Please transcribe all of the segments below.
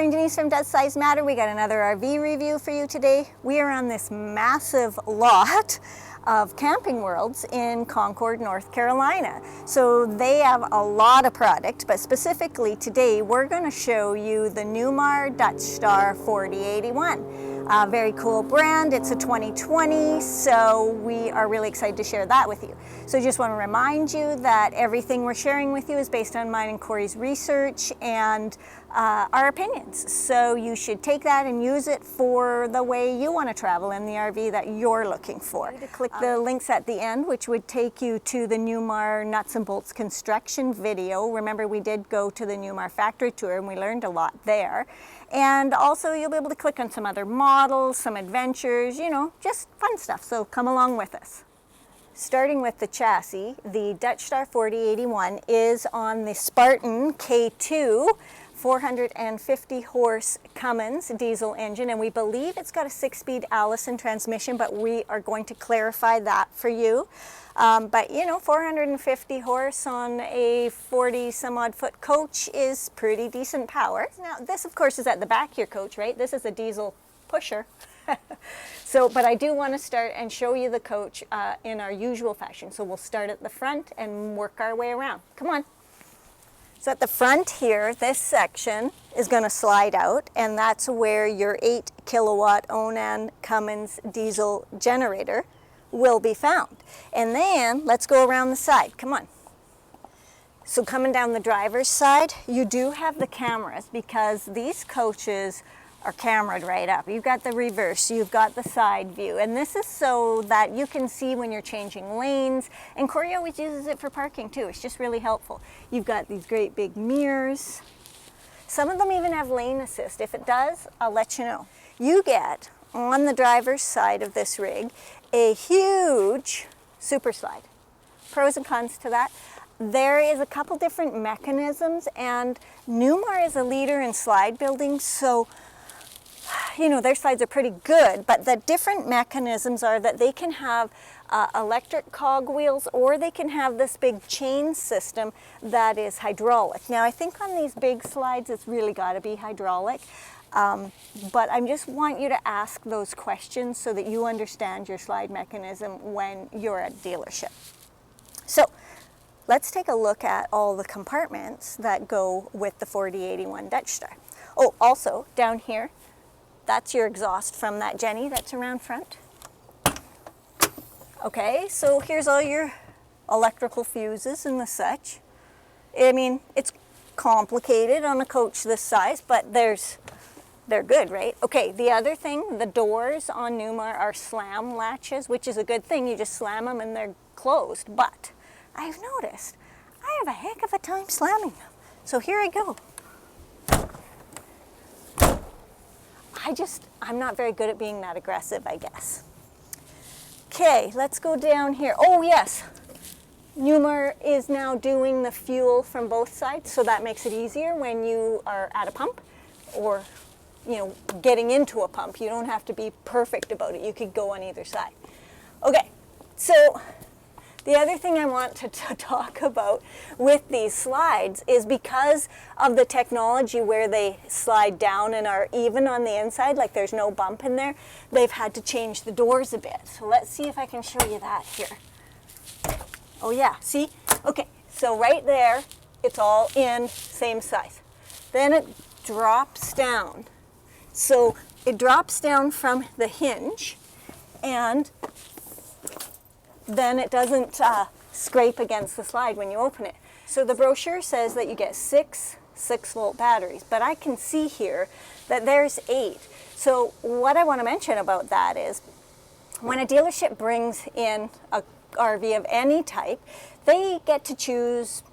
Corey and Denise from Does Size Matter. We got another RV review for you today. We are on this massive lot of Camping Worlds in Concord, North Carolina. So they have a lot of product, but specifically today we're going to show you the Newmar Dutchstar 4081. Very cool brand. It's a 2020, so we are really excited to share that with you. So just want to remind you that everything we're sharing with you is based on mine and Corey's research and our opinions. So you should take that and use it for the way you want to travel in the RV that you're looking for. Click the links at the end, which would take you to the Newmar nuts and bolts construction video. Remember, we did go to the Newmar factory tour and we learned a lot there. And also you'll be able to click on some other models, some adventures, you know, just fun stuff. So come along with us. Starting with the chassis, the Dutchstar 4081 is on the Spartan K2 450 horse Cummins diesel engine, and we believe it's got a 6-speed Allison transmission, but we are going to clarify that for you. But you know, 450 horse on a 40 some odd foot coach is pretty decent power. Now this of course is at the back of your coach, right? This is a diesel pusher. So, but I do want to start and show you the coach in our usual fashion. So we'll start at the front and work our way around. Come on. So at the front here, this section is going to slide out, and that's where your 8 kilowatt Onan Cummins diesel generator will be found. And then let's go around the side. Come on. So coming down the driver's side, you do have the cameras because these coaches are cameraed right up. You've got the reverse, you've got the side view, and this is so that you can see when you're changing lanes, and Corey always uses it for parking too. It's just really helpful. You've got these great big mirrors. Some of them even have lane assist. If it does, I'll let you know. You get, on the driver's side of this rig, a huge super slide. Pros and cons to that. There is a couple different mechanisms, and Newmar is a leader in slide building, so you know, their slides are pretty good, but the different mechanisms are that they can have electric cog wheels, or they can have this big chain system that is hydraulic. Now I think on these big slides it's really got to be hydraulic, but I just want you to ask those questions so that you understand your slide mechanism when you're at a dealership. So let's take a look at all the compartments that go with the 4081 Dutchstar. Oh, also down here, that's your exhaust from that Jenny that's around front. Okay, so here's all your electrical fuses and the such. I mean, it's complicated on a coach this size, but they're good, right? Okay, the other thing, the doors on Newmar are slam latches, which is a good thing. You just slam them and they're closed. But I've noticed I have a heck of a time slamming them. So here I go. I'm not very good at being that aggressive, I guess. Okay, let's go down here. Oh yes, Newmar is now doing the fuel from both sides, so that makes it easier when you are at a pump or, you know, getting into a pump. You don't have to be perfect about it. You could go on either side. Okay, so the other thing I want to talk about with these slides is because of the technology where they slide down and are even on the inside, like there's no bump in there, they've had to change the doors a bit. So let's see if I can show you that here. Oh yeah, see? Okay, so right there, it's all in same size. Then it drops down. So it drops down from the hinge, and then it doesn't scrape against the slide when you open it. So the brochure says that you get 6 6-volt batteries, but I can see here that there's 8. So what I want to mention about that is when a dealership brings in a RV of any type, they get to choose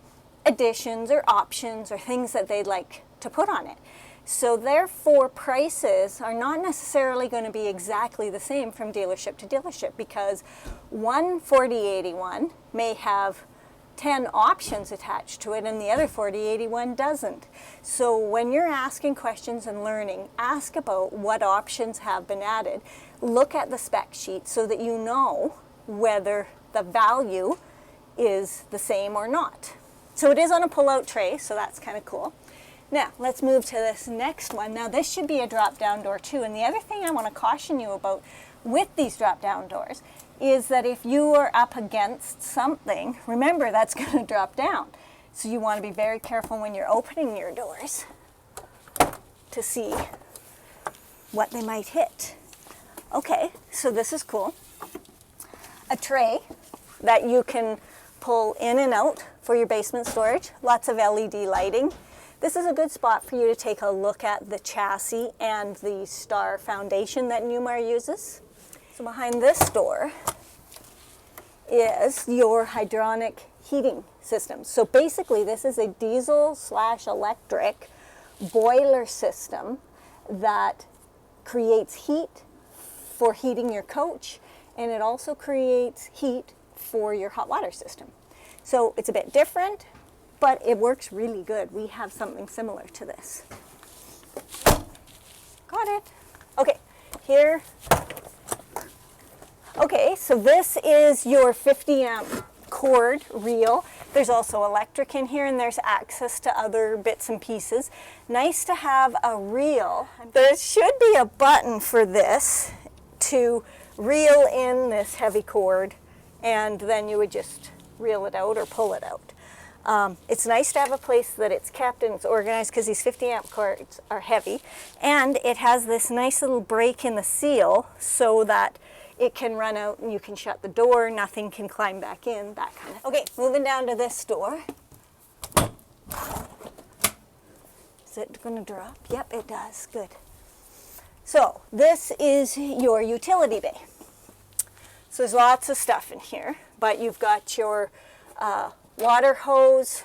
additions or options or things that they'd like to put on it. So therefore prices are not necessarily going to be exactly the same from dealership to dealership, because one 4081 may have 10 options attached to it and the other 4081 doesn't. So when you're asking questions and learning, ask about what options have been added. Look at the spec sheet so that you know whether the value is the same or not. So it is on a pull-out tray, so that's kind of cool. Now, let's move to this next one. Now, this should be a drop-down door too. And the other thing I want to caution you about with these drop-down doors is that if you are up against something, remember that's going to drop down. So you want to be very careful when you're opening your doors to see what they might hit. Okay, so this is cool. A tray that you can pull in and out for your basement storage. Lots of LED lighting. This is a good spot for you to take a look at the chassis and the Star foundation that Newmar uses. So behind this door is your hydronic heating system. So basically this is a diesel/electric boiler system that creates heat for heating your coach, and it also creates heat for your hot water system. So it's a bit different, but it works really good. We have something similar to this. Got it. Okay, here. Okay, so this is your 50 amp cord reel. There's also electric in here, and there's access to other bits and pieces. Nice to have a reel. There should be a button for this to reel in this heavy cord, and then you would just reel it out or pull it out. It's nice to have a place that it's kept and it's organized, because these 50 amp cords are heavy, and it has this nice little break in the seal so that it can run out and you can shut the door, nothing can climb back in, that kind of thing. Okay, moving down to this door. Is it going to drop? Yep, it does. Good. So this is your utility bay. So there's lots of stuff in here, but you've got your water hose,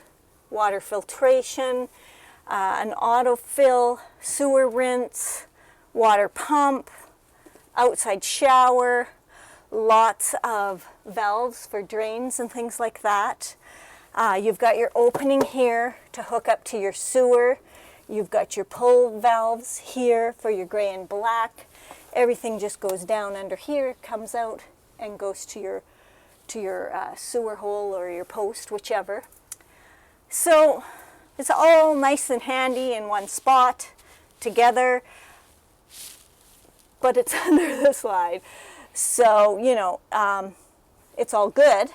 water filtration, an autofill, sewer rinse, water pump, outside shower, lots of valves for drains and things like that. You've got your opening here to hook up to your sewer. You've got your pull valves here for your gray and black. Everything just goes down under here, comes out, and goes to your sewer hole or your post, whichever. So it's all nice and handy in one spot together, but it's under the slide. So, you know, it's all good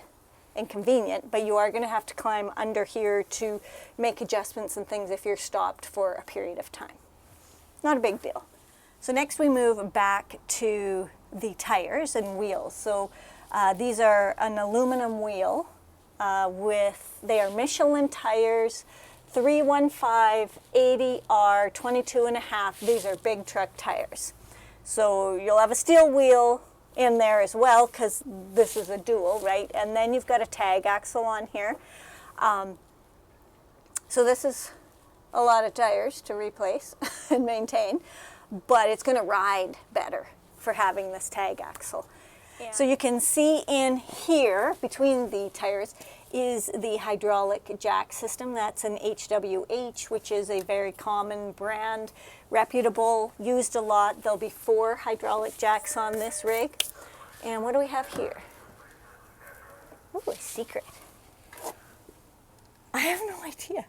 and convenient, but you are going to have to climb under here to make adjustments and things if you're stopped for a period of time. Not a big deal. So next we move back to the tires and wheels. So these are an aluminum wheel they are Michelin tires, 315 80R 22.5. These are big truck tires. So you'll have a steel wheel in there as well, because this is a dual, right? And then you've got a tag axle on here. So this is a lot of tires to replace and maintain, but it's going to ride better for having this tag axle. Yeah. So you can see in here between the tires is the hydraulic jack system. That's an HWH, which is a very common brand, reputable, used a lot. There'll be 4 hydraulic jacks on this rig. And what do we have here? Ooh, a secret. I have no idea.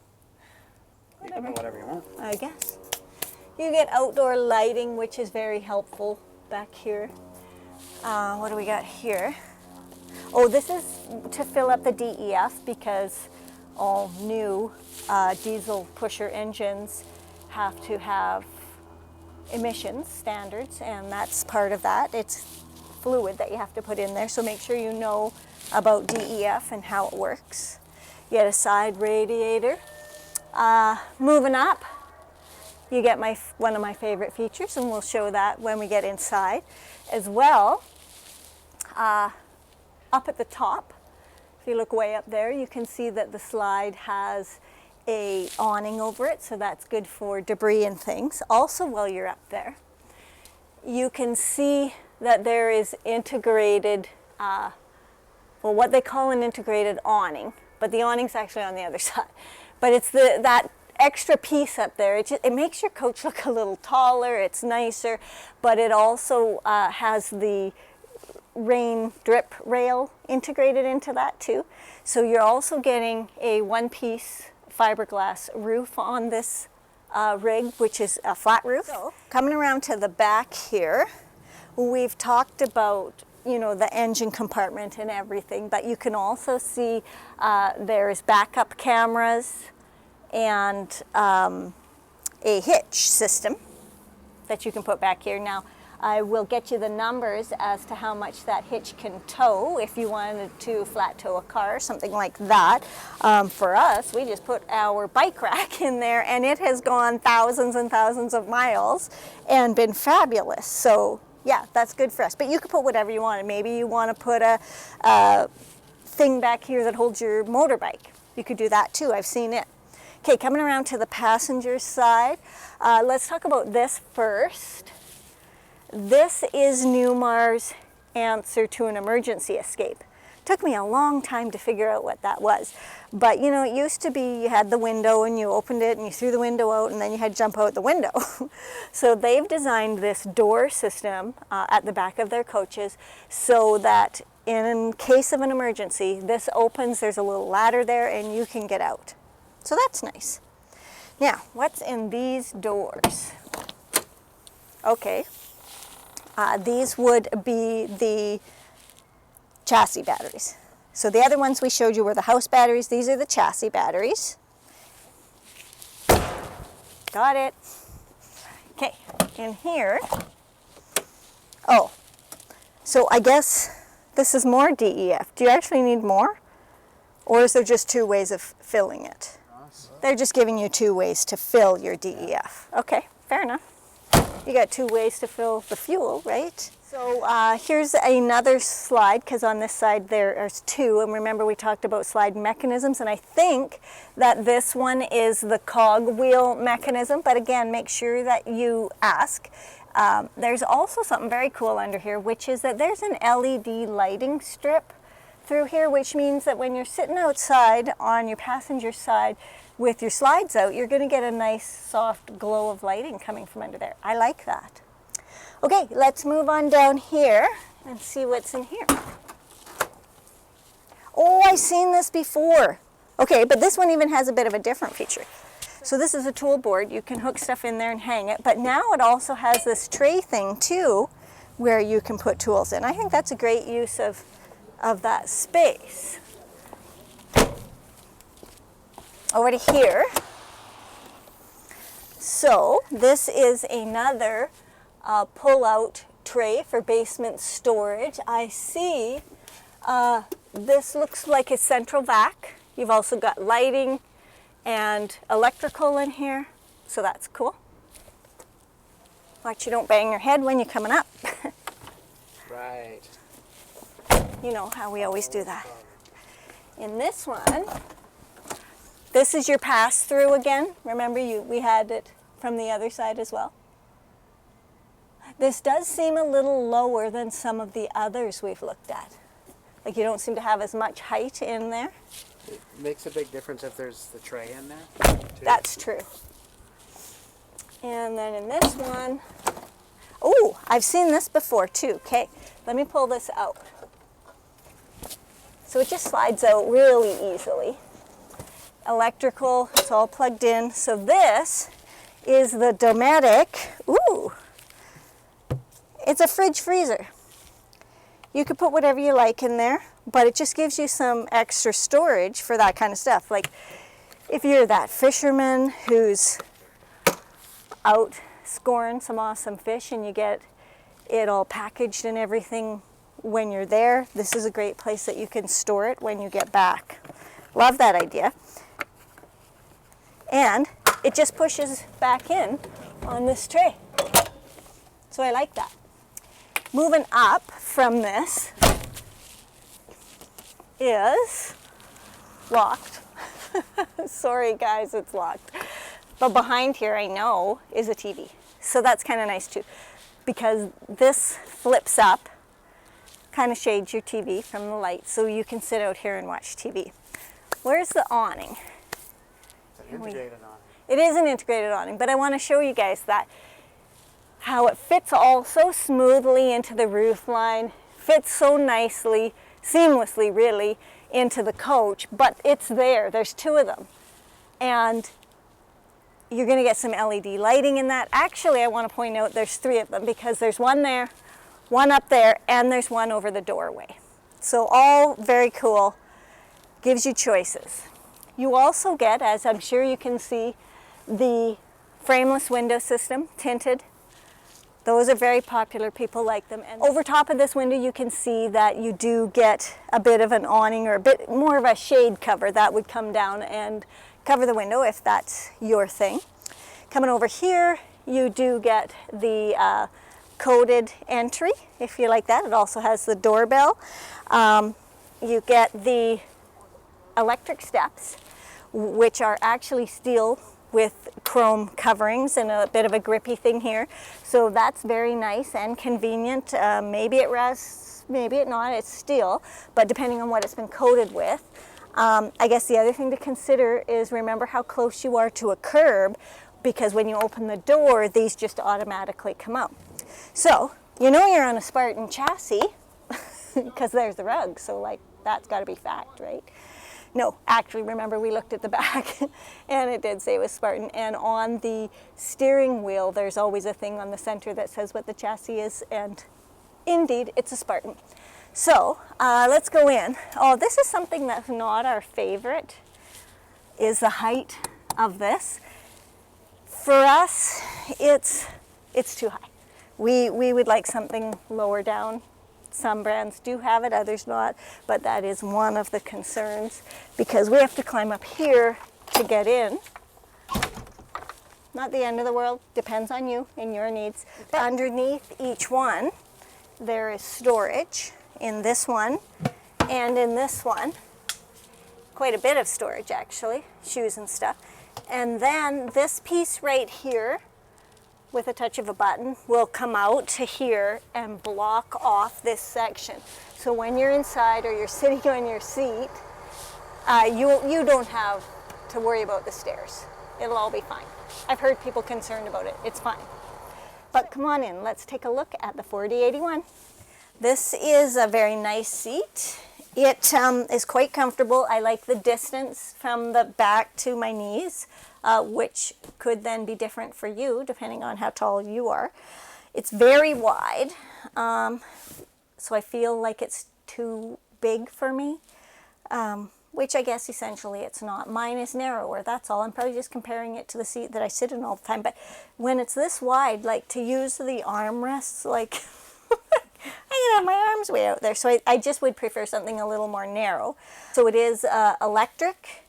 You can put whatever you want. I guess. You get outdoor lighting, which is very helpful back here. What do we got here? Oh, this is to fill up the DEF, because all new diesel pusher engines have to have emissions standards, and that's part of that. It's fluid that you have to put in there, so make sure you know about DEF and how it works. You get a side radiator. Moving up, you get one of my favorite features, and we'll show that when we get inside as well. Up at the top, if you look way up there, you can see that the slide has a awning over it, so that's good for debris and things. Also, while you're up there, you can see that there is integrated, well, what they call an integrated awning, but the awning's actually on the other side. But it's that extra piece up there. It makes your coach look a little taller, it's nicer, but it also has the rain drip rail integrated into that too. So you're also getting a one-piece fiberglass roof on this rig, which is a flat roof. So, coming around to the back here, we've talked about, you know, the engine compartment and everything, but you can also see there's backup cameras and a hitch system that you can put back here. Now, I will get you the numbers as to how much that hitch can tow if you wanted to flat tow a car, something like that. For us, we just put our bike rack in there and it has gone thousands and thousands of miles and been fabulous. So yeah, that's good for us. But you could put whatever you want. Maybe you want to put a thing back here that holds your motorbike. You could do that too. I've seen it. Okay, coming around to the passenger side, let's talk about this first. This is Newmar's answer to an emergency escape. Took me a long time to figure out what that was. But you know, it used to be you had the window and you opened it and you threw the window out and then you had to jump out the window. So they've designed this door system at the back of their coaches so that in case of an emergency, this opens, there's a little ladder there and you can get out. So that's nice. Now, what's in these doors? Okay. These would be the chassis batteries. So the other ones we showed you were the house batteries. These are the chassis batteries. Got it. Okay, in here. Oh, so I guess this is more DEF. Do you actually need more? Or is there just two ways of filling it? They're just giving you two ways to fill your DEF. Okay, fair enough. You got two ways to fill the fuel, right? So here's another slide, because on this side there's two, and remember we talked about slide mechanisms, and I think that this one is the cog wheel mechanism, but again, make sure that you ask. There's also something very cool under here, which is that there's an LED lighting strip through here, which means that when you're sitting outside on your passenger side with your slides out, you're going to get a nice soft glow of lighting coming from under there. I like that. Okay, let's move on down here and see what's in here. Oh, I've seen this before. Okay, but this one even has a bit of a different feature. So this is a tool board. You can hook stuff in there and hang it, but now it also has this tray thing too, where you can put tools in. I think that's a great use of that space. Over to here. So this is another pull-out tray for basement storage. I see this looks like a central vac. You've also got lighting and electrical in here, so that's cool. Watch you don't bang your head when you're coming up. Right. You know how we always do that. In this one, this is your pass-through again. Remember we had it from the other side as well. This does seem a little lower than some of the others we've looked at. Like you don't seem to have as much height in there. It makes a big difference if there's the tray in there, too. That's true. And then in this one, oh, I've seen this before too. Okay, let me pull this out. So it just slides out really easily. Electrical, it's all plugged in. So this is the Dometic. Ooh, it's a fridge freezer. You could put whatever you like in there, but it just gives you some extra storage for that kind of stuff. Like if you're that fisherman who's out scoring some awesome fish and you get it all packaged and everything when you're there, this is a great place that you can store it when you get back. Love that idea. And it just pushes back in on this tray. So I like that. Moving up from this is locked. Sorry guys, it's locked. But behind here, I know, is a TV. So that's kind of nice too, because this flips up, kind of shades your TV from the light, so you can sit out here and watch TV. Where's the awning? It's an integrated awning. It is an integrated awning, but I want to show you guys that how it fits all so smoothly into the roof line, fits so nicely, seamlessly really, into the coach, but it's there. There's two of them. And You're going to get some LED lighting in that. Actually, I want to point out there's 3 of them because there's one there, one up there, and there's one over the doorway. So all very cool. Gives you choices. You also get, as I'm sure you can see, the frameless window system, tinted. Those are very popular, people like them. And over top of this window you can see that you do get a bit of an awning or a bit more of a shade cover that would come down and cover the window if that's your thing. Coming over here you do get the coated entry, if you like that. It also has the doorbell. You get the electric steps, which are actually steel with chrome coverings and a bit of a grippy thing here. So that's very nice and convenient. Maybe it rusts, maybe it not, it's steel, but depending on what it's been coated with. I guess the other thing to consider is remember how close you are to a curb, because when you open the door, these just automatically come out. So, you know you're on a Spartan chassis, because there's the rug, so like that's got to be fact, right? No, actually, remember we looked at the back and it did say it was Spartan. And on the steering wheel, there's always a thing on the center that says what the chassis is, and indeed, it's a Spartan. So, let's go in. Oh, this is something that's not our favorite, is the height of this. For us, it's too high. We would like something lower down. Some brands do have it, others not, but that is one of the concerns because we have to climb up here to get in. Not the end of the world, depends on you and your needs. Underneath each one, there is storage in this one and in this one. Quite a bit of storage actually, shoes and stuff. And then this piece right here, with a touch of a button, will come out to here and block off this section. So when you're inside or you're sitting on your seat, you don't have to worry about the stairs. It'll all be fine. I've heard people concerned about it. It's fine. But come on in, let's take a look at the 4081. This is a very nice seat. It is quite comfortable. I like the distance from the back to my knees, which could then be different for you depending on how tall you are. It's very wide, so I feel like it's too big for me, which I guess essentially it's not. Mine is narrower, that's all. I'm probably just comparing it to the seat that I sit in all the time, but when it's this wide, like to use the armrests, like I can have my arms way out there, so I just would prefer something a little more narrow. So it is electric.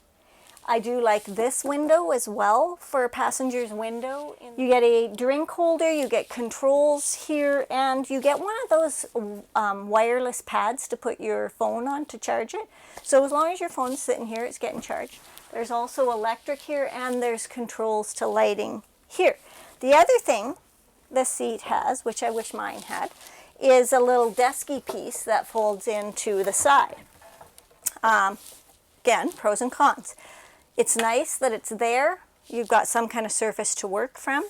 I do like this window as well for a passenger's window. You get a drink holder, you get controls here, and you get one of those wireless pads to put your phone on to charge it. So as long as your phone's sitting here, it's getting charged. There's also electric here, and there's controls to lighting here. The other thing this seat has, which I wish mine had, is a little desky piece that folds into the side. Again, pros and cons. It's nice that it's there. You've got some kind of surface to work from.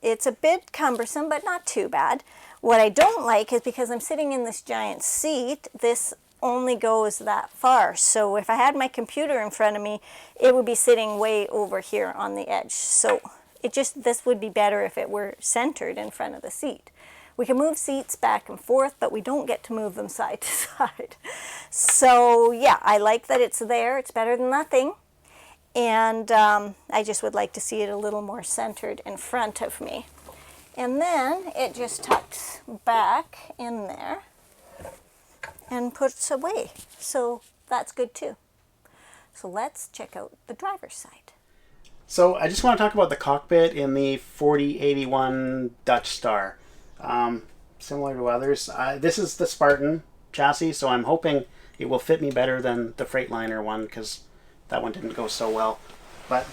It's a bit cumbersome, but not too bad. What I don't like is because I'm sitting in this giant seat, this only goes that far. So if I had my computer in front of me, it would be sitting way over here on the edge. So this would be better if it were centered in front of the seat. We can move seats back and forth, but we don't get to move them side to side. So yeah, I like that it's there. It's better than nothing. And I just would like to see it a little more centered in front of me. And then it just tucks back in there and puts away. So that's good too. So let's check out the driver's side. So I just want to talk about the cockpit in the 4081 Dutchstar. Similar to others. This is the Spartan chassis, so I'm hoping it will fit me better than the Freightliner one, because that one didn't go so well. But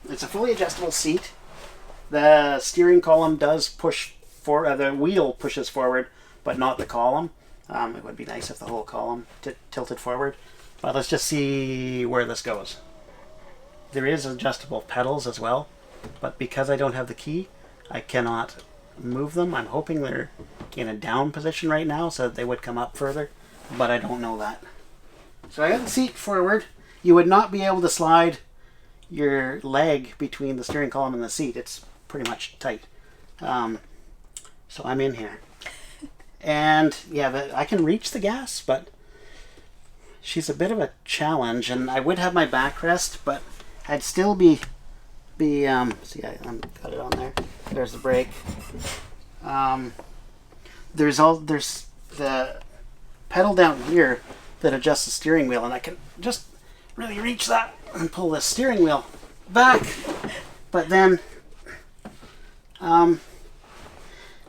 it's a fully adjustable seat. The steering column does push forward, the wheel pushes forward, but not the column. It would be nice if the whole column tilted forward. But let's just see where this goes. There is adjustable pedals as well, but because I don't have the key, I cannot move them. I'm hoping they're in a down position right now so that they would come up further, but I don't know that. So I got the seat forward. You would not be able to slide your leg between the steering column and the seat, it's pretty much tight. So I'm in here. And yeah, I can reach the gas, but she's a bit of a challenge, and I would have my backrest, but I'd still be see, I'm got it on there. There's the brake. There's the pedal down here that adjusts the steering wheel, and I can just really reach that and pull the steering wheel back. But then,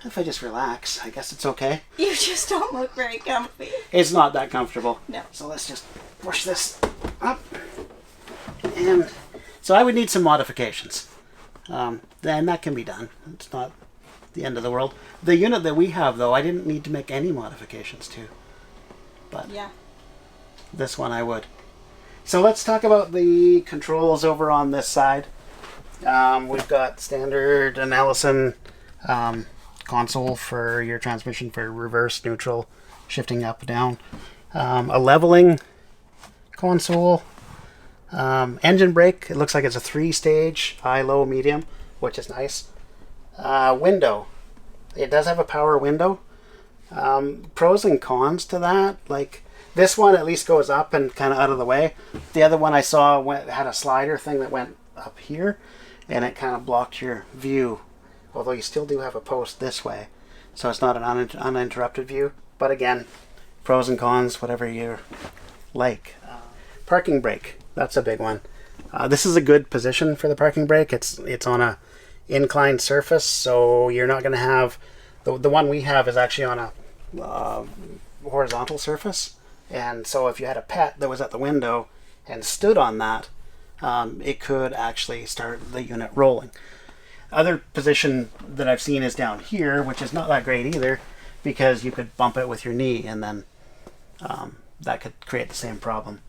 if I just relax, I guess it's okay. You just don't look very comfy. It's not that comfortable. No. So let's just push this up. And so I would need some modifications. Then that can be done. It's not the end of the world. The unit that we have, though, I didn't need to make any modifications to. But yeah, this one I would. So let's talk about the controls over on this side. We've got standard and Allison console for your transmission for reverse, neutral, shifting up, down. A leveling console. Engine brake, it looks like it's a 3-stage, high, low, medium, which is nice. Window. It does have a power window. Pros and cons to that, like this one at least goes up and kind of out of the way. The other one I saw had a slider thing that went up here, and it kind of blocked your view, although you still do have a post this way, so it's not an uninterrupted view. But again, pros and cons, whatever you like. Parking brake, that's a big one. This is a good position for the parking brake. It's on a inclined surface, so you're not going to have the one we have is actually on a horizontal surface, and so if you had a pet that was at the window and stood on that, it could actually start the unit rolling. Other position that I've seen is down here, which is not that great either, because you could bump it with your knee, and then that could create the same problem.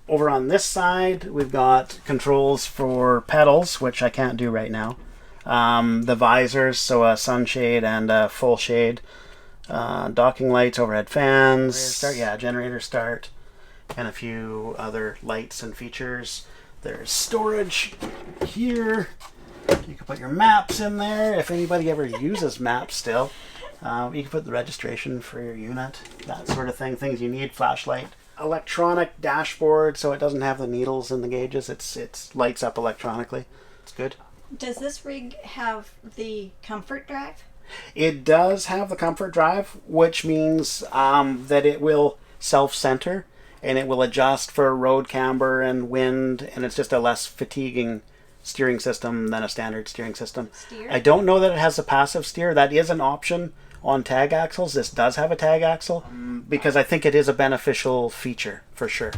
Over on this side, we've got controls for pedals, which I can't do right now. The visors, so a sunshade and a full shade. Docking lights, overhead fans, generator start, and a few other lights and features. There's storage here. You can put your maps in there, if anybody ever uses maps still. You can put the registration for your unit, that sort of thing, things you need, flashlight. Electronic dashboard, so it doesn't have the needles and the gauges. It lights up electronically. It's good. Does this rig have the comfort drive? It does have the comfort drive, which means that it will self-center and it will adjust for road camber and wind, and it's just a less fatiguing steering system than a standard steering system. Steer? I don't know that it has a passive steer. That is an option on tag axles. This does have a tag axle because I think it is a beneficial feature for sure.